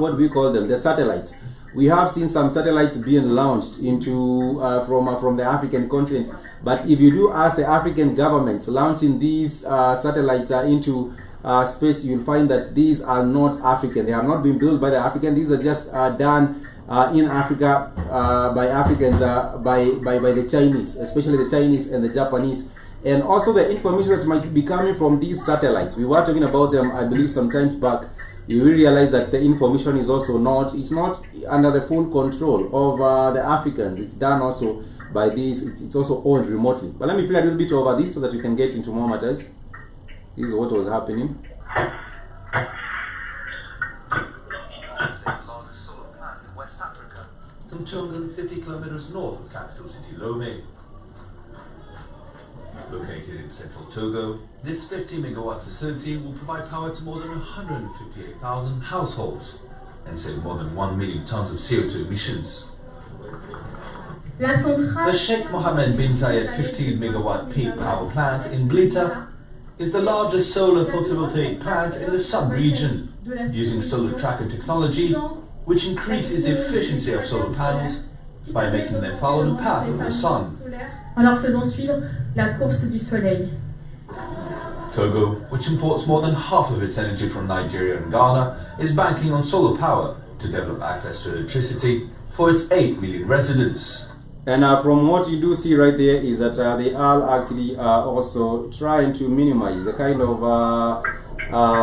what we call them, the satellites, we have seen some satellites being launched into from the African continent. But if you do ask the African governments launching these satellites into space, you'll find that these are not African. They have not been built by the African. These are just done in Africa by Africans, by the Chinese, especially the Chinese and the Japanese. And also the information that might be coming from these satellites, we were talking about them, I believe, some times back. You will realize that the information is also it's not under the full control of the Africans. It's done also by these, it's also owned remotely. But let me play a little bit over this so that we can get into more matters. This is what was happening. Largest solar plant in West Africa, some 250 kilometers north of capital city Lome. Located in central Togo, this 50-megawatt facility will provide power to more than 158,000 households and save more than 1 million tons of CO2 emissions. The Sheikh Mohammed bin Zayed 15-megawatt peak power plant in Blita is the largest solar photovoltaic plant in the sub-region, using solar tracker technology, which increases the efficiency of solar panels by making them follow the path of the sun. En leur faisant suivre la course du soleil. Togo, which imports more than half of its energy from Nigeria and Ghana, is banking on solar power to develop access to electricity for its 8 million residents. And from what you do see right there is that they are actually also trying to minimize the kind of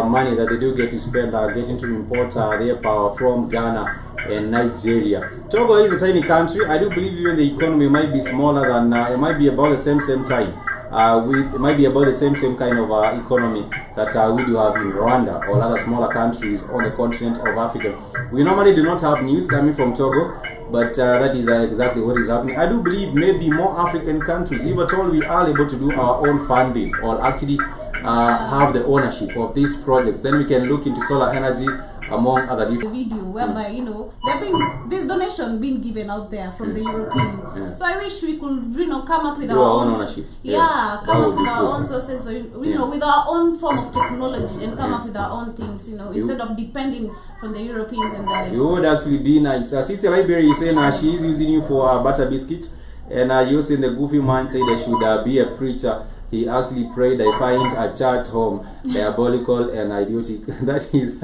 money that they do get to spend getting to import their power from Ghana and Nigeria. Togo is a tiny country. I do believe even the economy might be smaller than, it might be about the same time. It might be about the same kind of economy that we do have in Rwanda or other smaller countries on the continent of Africa. We normally do not have news coming from Togo, but that is exactly what is happening. I do believe maybe more African countries, if at all we are able to do our own funding or actually have the ownership of these projects, then we can look into solar energy among other different video whereby there been this donation being given out there from the European. So I wish we could come up with our own ownership. Come up with our own sources, so with our own form of technology and come up with our own things, instead of depending on the Europeans and the. It would actually be nice. Sister Liberia is saying she is using you for butter biscuits, and you saying the goofy man said there should be a preacher. He actually prayed, I find a church home diabolical and idiotic. That is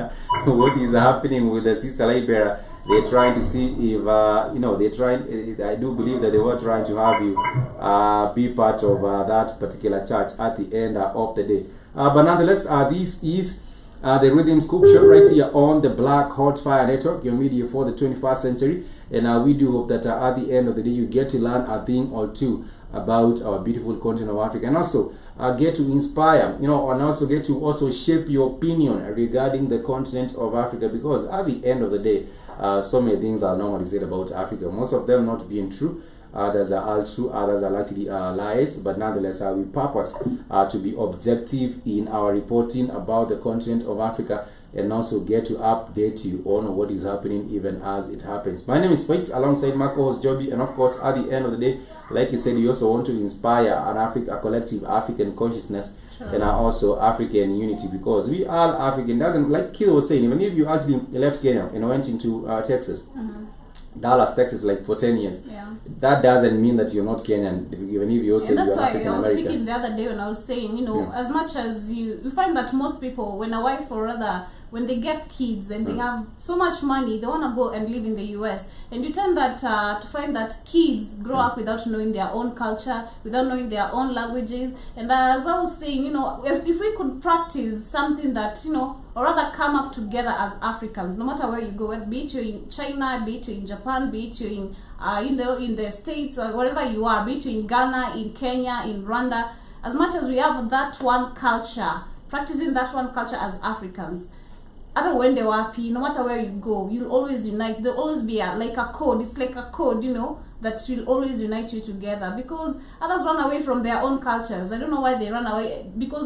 what is happening with the Sister Liberia. They're trying to see if, they're trying, I do believe that they were trying to have you be part of that particular church at the end of the day. But nonetheless, this is the Rhythm Scoop Show right here on the Black Hot Fire Network, your media for the 21st century. And we do hope that at the end of the day, you get to learn a thing or two about our beautiful continent of Africa, and also get to inspire, and also get to also shape your opinion regarding the continent of Africa, because at the end of the day, so many things are normally said about Africa, most of them not being true. Others are all true, others are actually lies, but nonetheless we purpose to be objective in our reporting about the continent of Africa, and also get to update you on what is happening even as it happens. My name is Spikes, alongside my co-host Joby, and of course at the end of the day, like you said, you also want to inspire a collective African consciousness, and also African unity, because we are African. Doesn't, like Kid was saying, even if you actually left Kenya and went into Texas, Dallas, Texas, like for 10 years, that doesn't mean that you're not Kenyan, even if you say you're African American. That's why I was speaking the other day when I was saying, as much as you find that most people, when a wife or rather when they get kids and they have so much money, they want to go and live in the US, and you tend that to find that kids grow up without knowing their own culture, without knowing their own languages. And as I was saying, if we could practice something that, or rather come up together as Africans, no matter where you go, be it you're in China, be it you're in Japan, be it you're in the States, or wherever you are, be it you're in Ghana, in Kenya, in Rwanda, as much as we have that one culture, practicing that one culture as Africans, other when they were happy, no matter where you go, you'll always unite. There'll always be like a code. It's like a code, that will always unite you together, because others run away from their own cultures. I don't know why they run away, because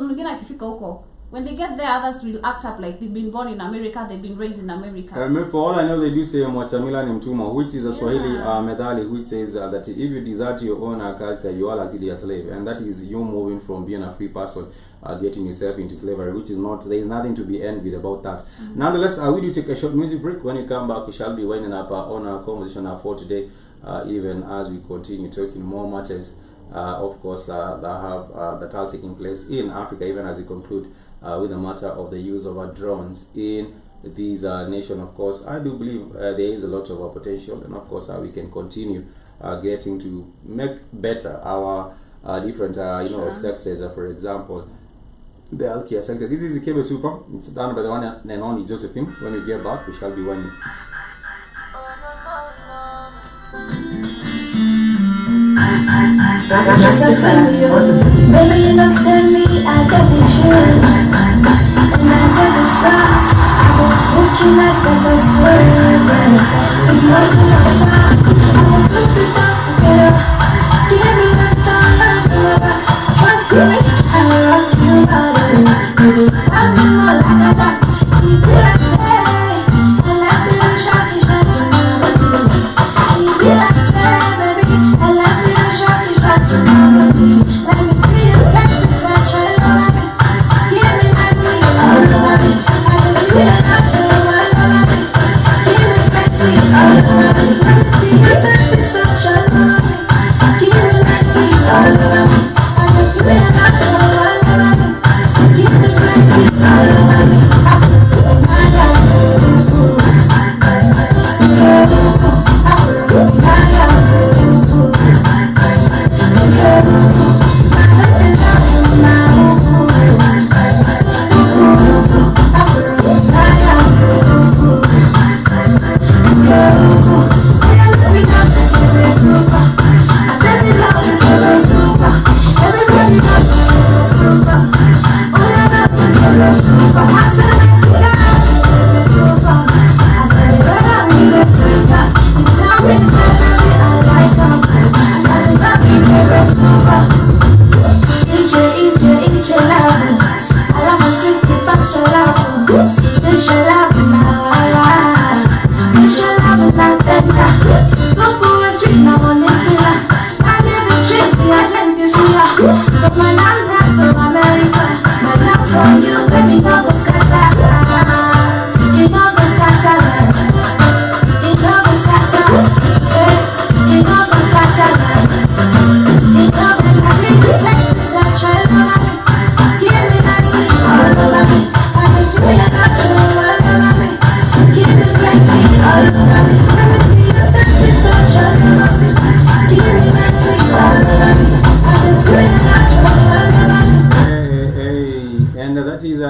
when they get there, others will act up like they've been born in America, they've been raised in America. For all I know, they do say Mwachamila ni mtumwa, which is a Swahili methali which says that if you desert your own culture, you are actually a slave, and that is you moving from being a free person, getting yourself into slavery, which is not, there is nothing to be envied about that. Nonetheless, we do take a short music break. When we come back, we shall be winding up on our conversation for today, even as we continue talking more matters, of course, that are taking place in Africa, even as we conclude with the matter of the use of drones in these nation. Of course, I do believe there is a lot of potential, and of course we can continue getting to make better our different sectors. For example, the healthcare sector. This is the Cable Super. It's done by the one and only Josephine. When we get back, we shall be winning. That's just a friend, baby, you don't stand me, I got the chills, and I got the shots, I will recognize that I swear, it wasn't a shot, I will put the dots together, give me that time, trust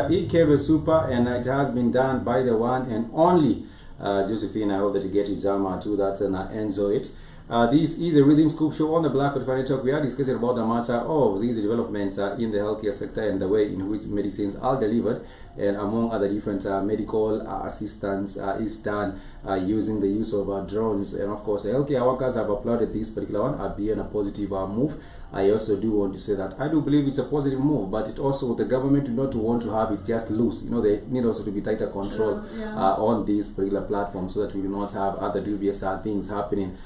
EKB Super, and it has been done by the one and only Josephine. I hope that you get your Jama to that and enjoy it. This is a Rhythm Scoop show on the Blackwood Family Talk. We are discussing about the matter of these developments in the healthcare sector and the way in which medicines are delivered, and among other different medical assistance is done using the use of drones. And of course, healthcare workers have applauded this particular one being a positive move. I also do want to say that I do believe it's a positive move, but it also, the government do not want to have it just loose. You know, they need also to be tighter control on this particular platform, so that we do not have other dubious things happening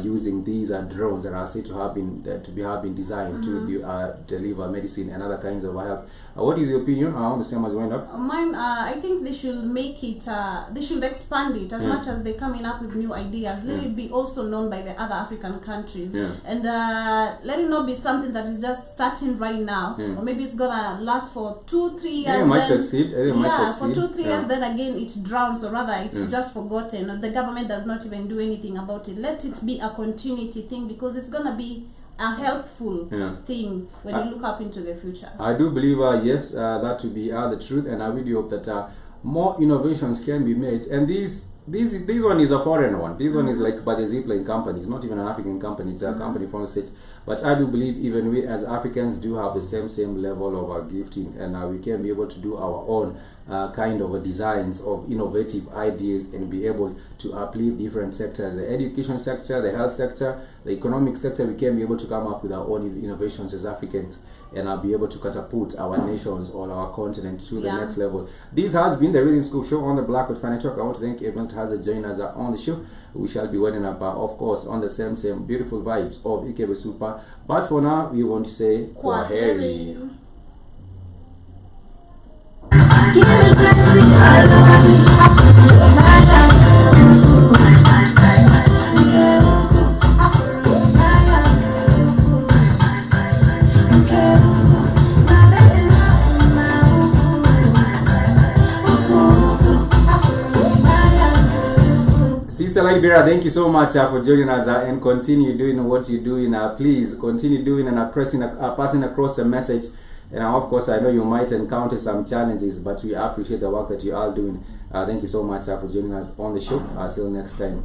using these drones that are said to have been designed to deliver medicine and other kinds of help. What is your opinion on the same as went up? Mine, I think they should make it, they should expand it as much as they're coming up with new ideas. Let it be also known by the other African countries, and let it not be something that is just starting right now, or maybe it's gonna last for 2-3 years. It might succeed. For 2-3 years, then again it drowns, or rather it's just forgotten, or the government does not even do anything about it. Let it be a continuity thing, because it's gonna be a helpful thing when you look up into the future. I do believe yes, that to be the truth, and I really hope that more innovations can be made. And this one is a foreign one. This one is like by the zipline company. It's not even an African company. It's a company from the States. But I do believe even we as Africans do have the same level of gifting, and we can be able to do our own kind of designs of innovative ideas and be able to uplift different sectors, the education sector, the health sector, the economic sector. We can be able to come up with our own innovations as Africans, and I'll be able to catapult our nations or our continent to the next level. This has been the Rhythm School show on the Blackwood Family Talk. I want to thank everyone who has joined us on the show. We shall be winding up, of course, on the same beautiful vibes of EKB Super. But for now, we want to say Kwaheri. Sister Libera, thank you so much for joining us and continue doing what you're doing. Please continue doing and passing across the message. And of course, I know you might encounter some challenges, but we appreciate the work that you are doing. Thank you so much for joining us on the show. Until next time.